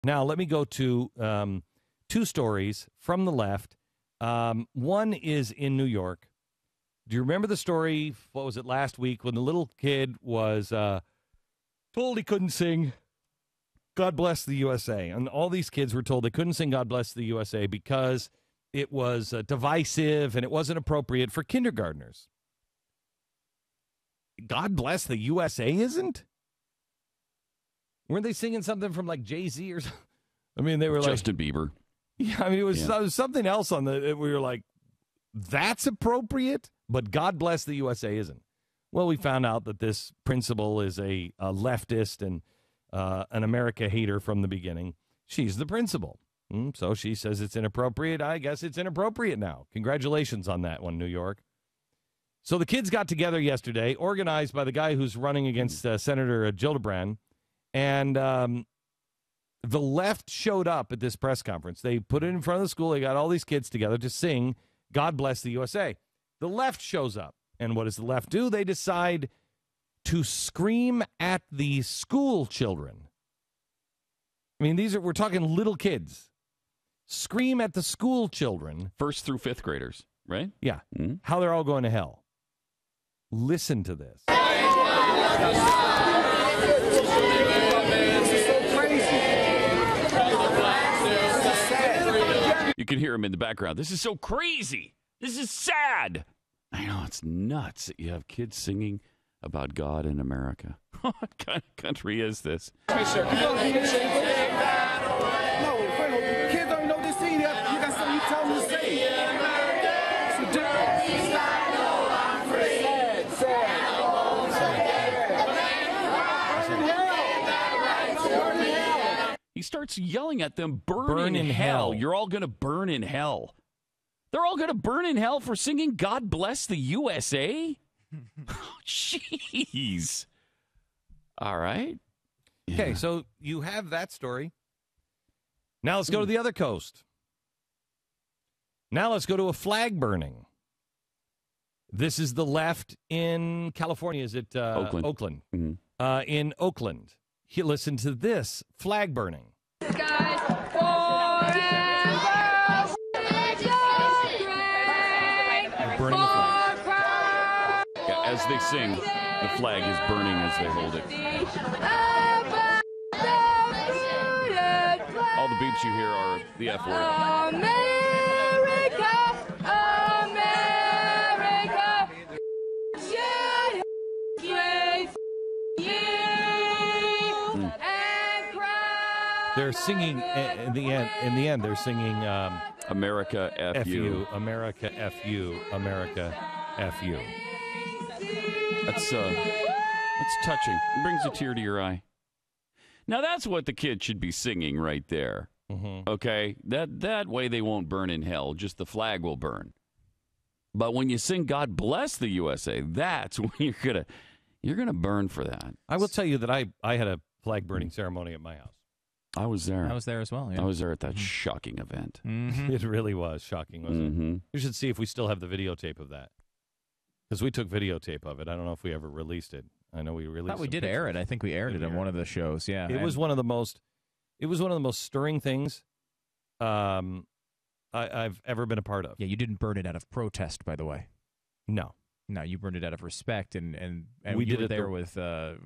Now, let me go to two stories from the left. One is in New York. Do you remember the story, what was it, last week, when the little kid was told he couldn't sing God Bless the USA? And all these kids were told they couldn't sing God Bless the USA because it was divisive and it wasn't appropriate for kindergartners. God Bless the USA isn't? Weren't they singing something from like Jay-Z or something? I mean, they were Justin Bieber. Yeah, I mean, it was something else on the. We were like, that's appropriate, but God Bless the USA isn't. Well, we found out that this principal is a leftist and an America hater from the beginning. She's the principal. So she says it's inappropriate. I guess it's inappropriate now. Congratulations on that one, New York. So the kids got together yesterday, organized by the guy who's running against Senator Gillibrand, and the left showed up at this press conference. They put it in front of the school. They got all these kids together to sing God Bless the USA. The left shows up. And what does the left do? They decide to scream at the school children. I mean, we're talking little kids. Scream at the school children. 1st through 5th graders, right? Yeah. Mm-hmm. How they're all going to hell. Listen to this. You can hear him in the background. This is so crazy. This is sad. I know, it's nuts that you have kids singing about God in America. What kind of country is this? No, kids don't know this either. You got something you tell them to say. He starts yelling at them, burn in hell. You're all going to burn in hell. They're all going to burn in hell for singing God Bless the USA? Jeez. All right. Okay, so you have that story. Now let's go to the other coast. Now let's go to a flag burning. This is the left in California. Is it Oakland? Oakland. Mm-hmm. In Oakland. Listen to this flag burning. Burning the flag. Yeah, as they sing, the flag is burning as they hold it. All the beeps you hear are the F word. America, America, They're singing in the end. They're singing America F you. America F you. America F you. That's touching. It brings a tear to your eye. Now that's what the kid should be singing right there. Mm-hmm. Okay, that way they won't burn in hell. Just the flag will burn. But when you sing "God Bless the USA," that's when you're gonna burn for that. I will tell you that I had a flag burning ceremony at my house. I was there. I was there as well. Yeah. I was there at that shocking event. Mm-hmm. It really was shocking, wasn't Mm-hmm. it? We should see if we still have the videotape of that. Because we took videotape of it. I don't know if we ever released it. I know we released. I thought we did air it. I think we aired it on one of the shows. Yeah, it was one of the most stirring things I've ever been a part of. Yeah, you didn't burn it out of protest, by the way. No, you burned it out of respect, and we you did were it there with the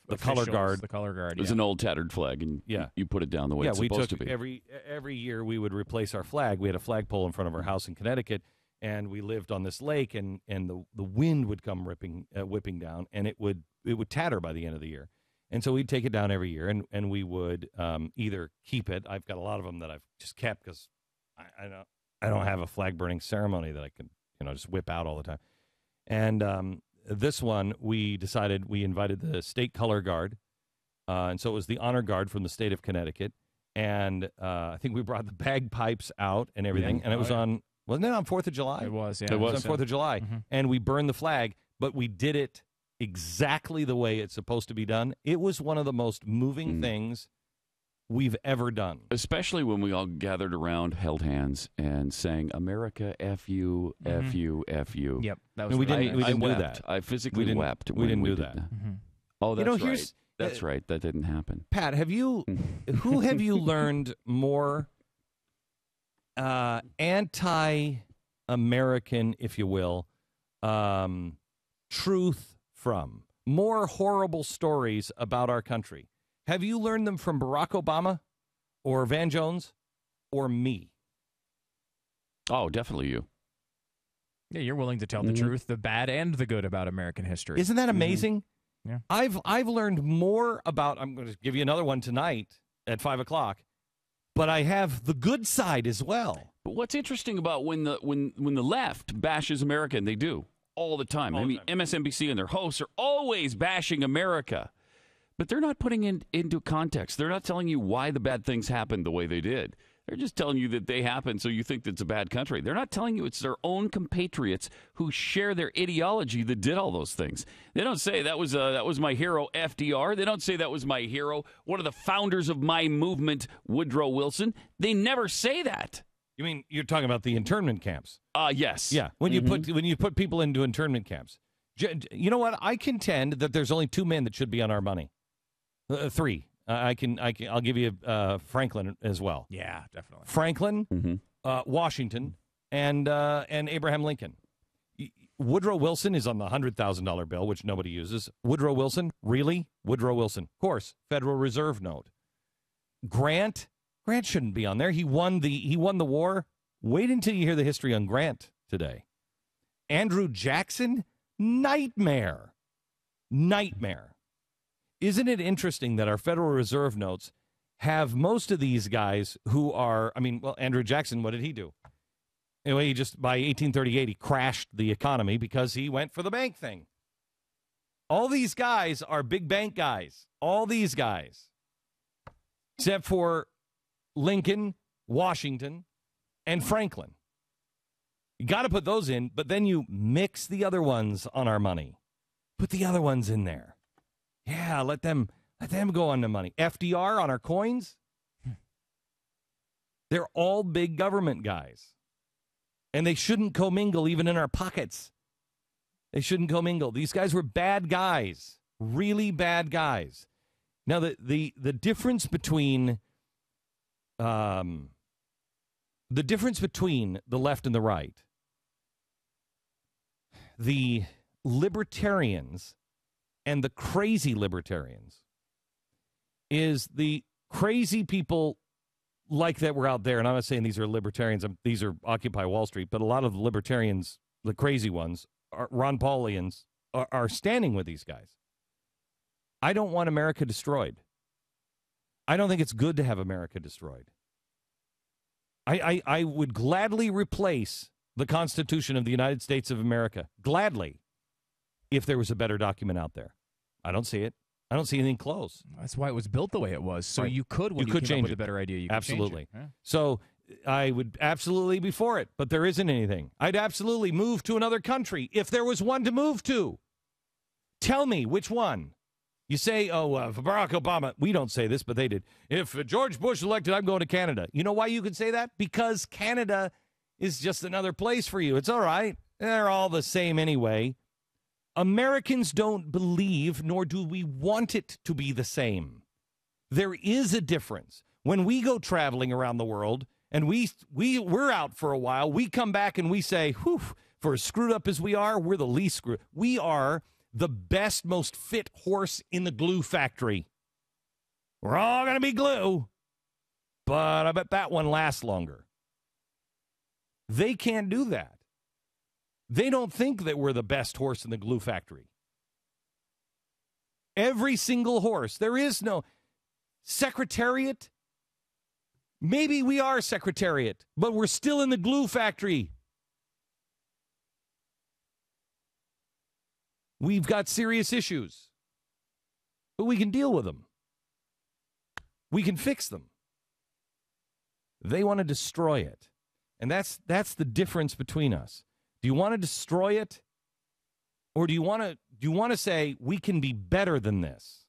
officials, color guard. The color guard. It was an old tattered flag, and you put it down the way it's supposed to be. Every year we would replace our flag. We had a flagpole in front of our house in Connecticut. And we lived on this lake, and the wind would come whipping down, and it would tatter by the end of the year. And so we'd take it down every year, and we would either keep it. I've got a lot of them that I've just kept because I don't have a flag burning ceremony that I can just whip out all the time. And this one we decided we invited the state color guard, and so it was the honor guard from the state of Connecticut, and I think we brought the bagpipes out and everything, and it was on. Wasn't it on 4th of July? It was, yeah. It was on 4th of July. Mm-hmm. And we burned the flag, but we did it exactly the way it's supposed to be done. It was one of the most moving things we've ever done. Especially when we all gathered around, held hands, and sang America F you, F you, F you. Yep. That was we didn't do wept. that. I physically wept. We didn't do did that. Mm-hmm. Oh, that's right. That's right. That didn't happen. Pat, who have you learned more anti-American, if you will, truth from? More horrible stories about our country. Have you learned them from Barack Obama or Van Jones or me? Oh, definitely you. Yeah, you're willing to tell the truth, the bad and the good about American history. Isn't that amazing? Yeah. I've learned more about, I'm going to give you another one tonight at 5 o'clock, but I have the good side as well. But what's interesting about when the left bashes America, and they do all the time. I mean, MSNBC and their hosts are always bashing America, but they're not putting it into context. They're not telling you why the bad things happened the way they did. They're just telling you that they happened so you think it's a bad country. They're not telling you it's their own compatriots who share their ideology that did all those things. They don't say that was my hero, FDR. They don't say that was my hero, one of the founders of my movement, Woodrow Wilson. They never say that. You mean you're talking about the internment camps? Yes. Yeah. When you put people into internment camps, you know what? I contend that there's only 2 men that should be on our money. 3. I'll give you Franklin as well. Yeah, definitely. Franklin, Washington, and Abraham Lincoln. Woodrow Wilson is on the $100,000 bill, which nobody uses. Woodrow Wilson, really? Woodrow Wilson, of course. Federal Reserve note. Grant shouldn't be on there. He won the war. Wait until you hear the history on Grant today. Andrew Jackson, nightmare. Isn't it interesting that our Federal Reserve notes have most of these guys who are, Andrew Jackson, what did he do? Anyway, he just, by 1838, he crashed the economy because he went for the bank thing. All these guys are big bank guys. All these guys. Except for Lincoln, Washington, and Franklin. You got to put those in, but then you mix the other ones on our money. Put the other ones in there. Yeah, let them go on the money. FDR on our coins. They're all big government guys. And they shouldn't commingle even in our pockets. They shouldn't commingle. These guys were bad guys. Really bad guys. Now, the difference between the left and the right, the libertarians and the crazy libertarians, is the crazy people like that were out there, and I'm not saying these are libertarians, these are Occupy Wall Street, but a lot of the libertarians, the crazy ones, Ron Paulians, are standing with these guys. I don't want America destroyed. I don't think it's good to have America destroyed. I would gladly replace the Constitution of the United States of America, gladly, if there was a better document out there. I don't see it. I don't see anything close. That's why it was built the way it was. So right. you could, when you came change up with a better idea, you could absolutely. Change it. Yeah. So I would absolutely be for it, but there isn't anything. I'd absolutely move to another country if there was one to move to. Tell me which one. You say, for Barack Obama, we don't say this, but they did. If George Bush elected, I'm going to Canada. You know why you can say that? Because Canada is just another place for you. It's all right. They're all the same anyway. We're don't believe, nor do we want it to be the same. There is a difference. When we go traveling around the world and we're out for a while, we come back and we say, whew, for as screwed up as we are, we're the least screwed. We are the best, most fit horse in the glue factory. We're all going to be glue, but I bet that one lasts longer. They can't do that. They don't think that we're the best horse in the glue factory. Every single horse. There is no Secretariat. Maybe we are Secretariat, but we're still in the glue factory. We've got serious issues, but we can deal with them. We can fix them. They want to destroy it. And that's the difference between us. Do you want to destroy it? Or do you want to say we can be better than this?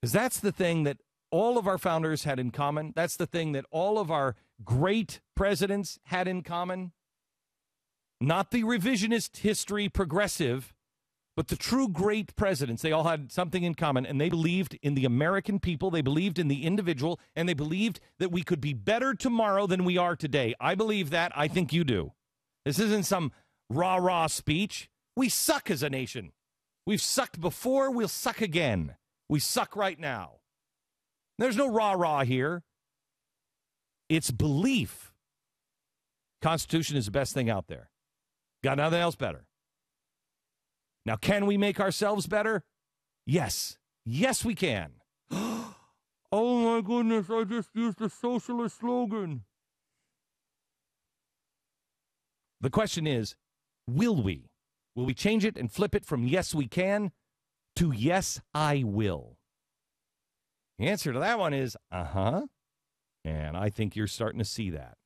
Because that's the thing that all of our founders had in common. That's the thing that all of our great presidents had in common. Not the revisionist history progressive, But the true great presidents, they all had something in common, and they believed in the American people, they believed in the individual, and they believed that we could be better tomorrow than we are today. I believe that. I think you do. This isn't some rah-rah speech. We suck as a nation. We've sucked before, we'll suck again. We suck right now. There's no rah-rah here. It's belief. Constitution is the best thing out there. Got nothing else better. Now, can we make ourselves better? Yes. Yes, we can. Oh, my goodness, I just used a socialist slogan. The question is, will we? Will we change it and flip it from yes, we can to yes, I will? The answer to that one is, and I think you're starting to see that.